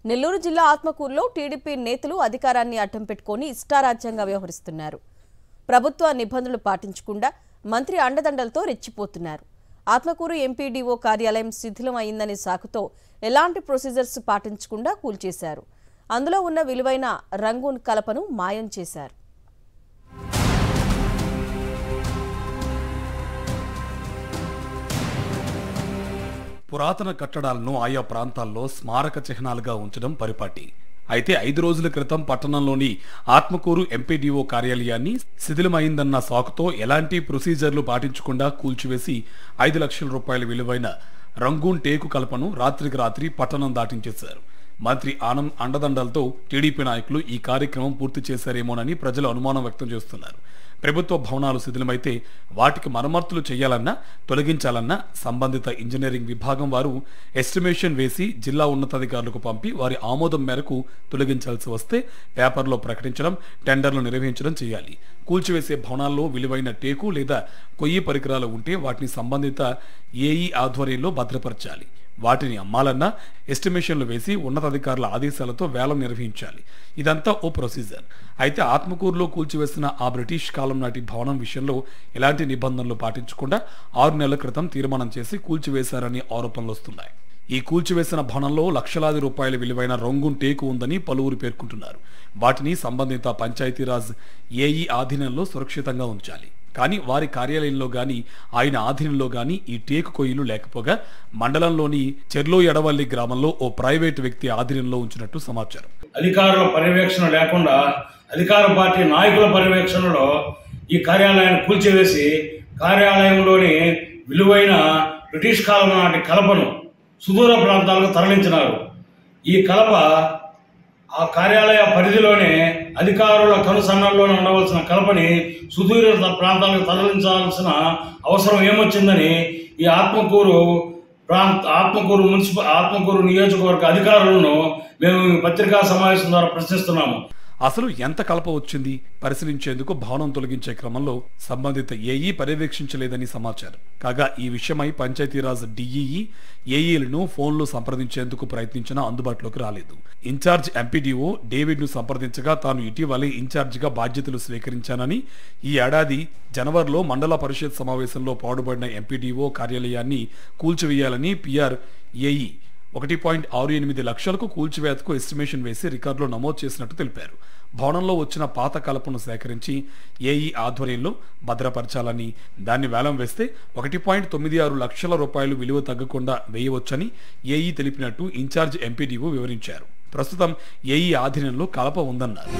నెల్లూరు జిల్లా ఆత్మకూరులో టీడీపీ నేతలు అధికారాన్ని అడ్డం పెట్టుకొని ఇష్టారాజ్యంగా వ్యవహరిస్తున్నారు. ప్రభుత్వ నిబంధనలు పాటించకుండా మంత్రి అండదండలతో రెచ్చిపోతున్నారు. ఆత్మకూరు ఎంపీడీఓ కార్యాలయం శిథిలం అయిందనే సాకుతో ఎలాంటి ప్రొసీజర్స్ పాటించకుండా కూల్చేశారు. అందులో ఉన్న విలువైన రంగూన్ కలపను మాయం చేశారు. పురాతన కట్టడాలను ఆయా ప్రాంతాల్లో స్మారక చిహ్నాలుగా ఉంచడం పరిపాటి. అయితే 5 రోజుల క్రితం పట్టణంలోని ఆత్మకూరు ఎంపీడీఓ కార్యాలయాన్ని శిథిలమైందన్న సాకుతో ఎలాంటి ప్రొసీజర్లు పాటించకుండా కూల్చివేసి 5 లక్షల రూపాయల విలువైన రంగూన్ టేకు కలపను రాత్రికి రాత్రి పట్టణం దాటించేశారు. మంత్రి ఆనం అండదండలతో టీడీపీ నాయకులు ఈ కార్యక్రమం పూర్తి చేశారేమోనని ప్రజలు అనుమానం వ్యక్తం చేస్తున్నారు. ప్రభుత్వ భవనాలు శిథిలమైతే వాటికి మరమ్మతులు చేయాలన్నా తొలగించాలన్నా సంబంధిత ఇంజనీరింగ్ విభాగం వారు ఎస్టిమేషన్ వేసి జిల్లా ఉన్నతాధికారులకు పంపి వారి ఆమోదం మేరకు తొలగించాల్సి వస్తే పేపర్లో ప్రకటించడం, టెండర్లు నిర్వహించడం చేయాలి. కూల్చివేసే భవనాల్లో విలువైన టేకు లేదా కొయ్యి పరికరాలు ఉంటే వాటిని సంబంధిత ఏఈ ఆధ్వర్యంలో భద్రపరచాలి. వాటిని అమ్మాలన్నా ఎస్టిమేషన్లు వేసి ఉన్నతాధికారుల ఆదేశాలతో వేలం నిర్వహించాలి. ఇదంతా ఓ ప్రొసీజర్. అయితే ఆత్మకూరులో కూల్చివేసిన ఆ బ్రిటిష్ కాలం నాటి భవనం విషయంలో ఎలాంటి నిబంధనలు పాటించకుండా 6 నెలల క్రితం తీర్మానం చేసి కూల్చివేశారని ఆరోపణలు వస్తున్నాయి. ఈ కూల్చివేసిన భవనంలో లక్షలాది రూపాయల విలువైన రంగూన్ టేకు ఉందని పలువురు పేర్కొంటున్నారు. వాటిని సంబంధిత పంచాయతీరాజ్ ఏఈ ఆధీనంలో సురక్షితంగా ఉంచాలి. కానీ వారి కార్యాలయంలో గాని ఆయన ఆధీనంలో గాని ఈ టేకు కొయ్యలు లేకపోగా మండలంలోని చెర్లో ఎడవల్లి గ్రామంలో ఓ ప్రైవేటు వ్యక్తి ఆధీనంలో ఉంచినట్టు సమాచారం. అధికారుల పర్యవేక్షణ లేకుండా అధికార పార్టీ నాయకుల పర్యవేక్షణలో ఈ కార్యాలయాన్ని కూల్చివేసి కార్యాలయంలోని విలువైన బ్రిటిష్ కాలం నాటి కలపను సుదూర ప్రాంతాలకు తరలించినారు. ఈ కలప ఆ కార్యాలయ పరిధిలోనే అధికారుల కనుసన్నల్లోనే ఉండవలసిన కలపని సుదూర ప్రాంతాలకు తరలించాల్సిన అవసరం ఏమొచ్చిందని ఈ ఆత్మకూరు నియోజకవర్గ అధికారులను మేము పత్రికా సమావేశం ద్వారా ప్రశ్నిస్తున్నాము. అసలు ఎంత కలప వచ్చింది పరిశీలించేందుకు భవనం తొలగించే క్రమంలో సంబంధిత ఏఈ పర్యవేక్షించలేదని సమాచారం. కాగా ఈ విషయమై పంచాయతీరాజ్ డిఈఈ ఏఈలను ఫోన్లో సంప్రదించేందుకు ప్రయత్నించినా అందుబాటులోకి రాలేదు. ఇన్ఛార్జ్ ఎంపీడీఓ డేవిడ్ ను సంప్రదించగా తాను ఇటీవలే ఇన్ఛార్జిగా బాధ్యతలు స్వీకరించానని, ఈ ఏడాది జనవరిలో మండల పరిషత్ సమావేశంలో పాడుబడిన ఎంపీడీఓ కార్యాలయాన్ని కూల్చివేయాలని పిఆర్ ఏఈ 1.68 లక్షలకు కూల్చివేతకు ఎస్టిమేషన్ వేసి రికార్డులో నమోదు చేసినట్టు తెలిపారు. భవనంలో వచ్చిన పాత కలపను సేకరించి ఏఈ ఆధ్వర్యంలో భద్రపరచాలని, దాన్ని వేలం వేస్తే 1.96 లక్షల రూపాయలు విలువ తగ్గకుండా వేయవచ్చని ఏఈ తెలిపినట్టు ఇన్ఛార్జ్ ఎంపీడీఓ వివరించారు. ప్రస్తుతం ఏఈ ఆధీనంలో కలప ఉందన్నారు.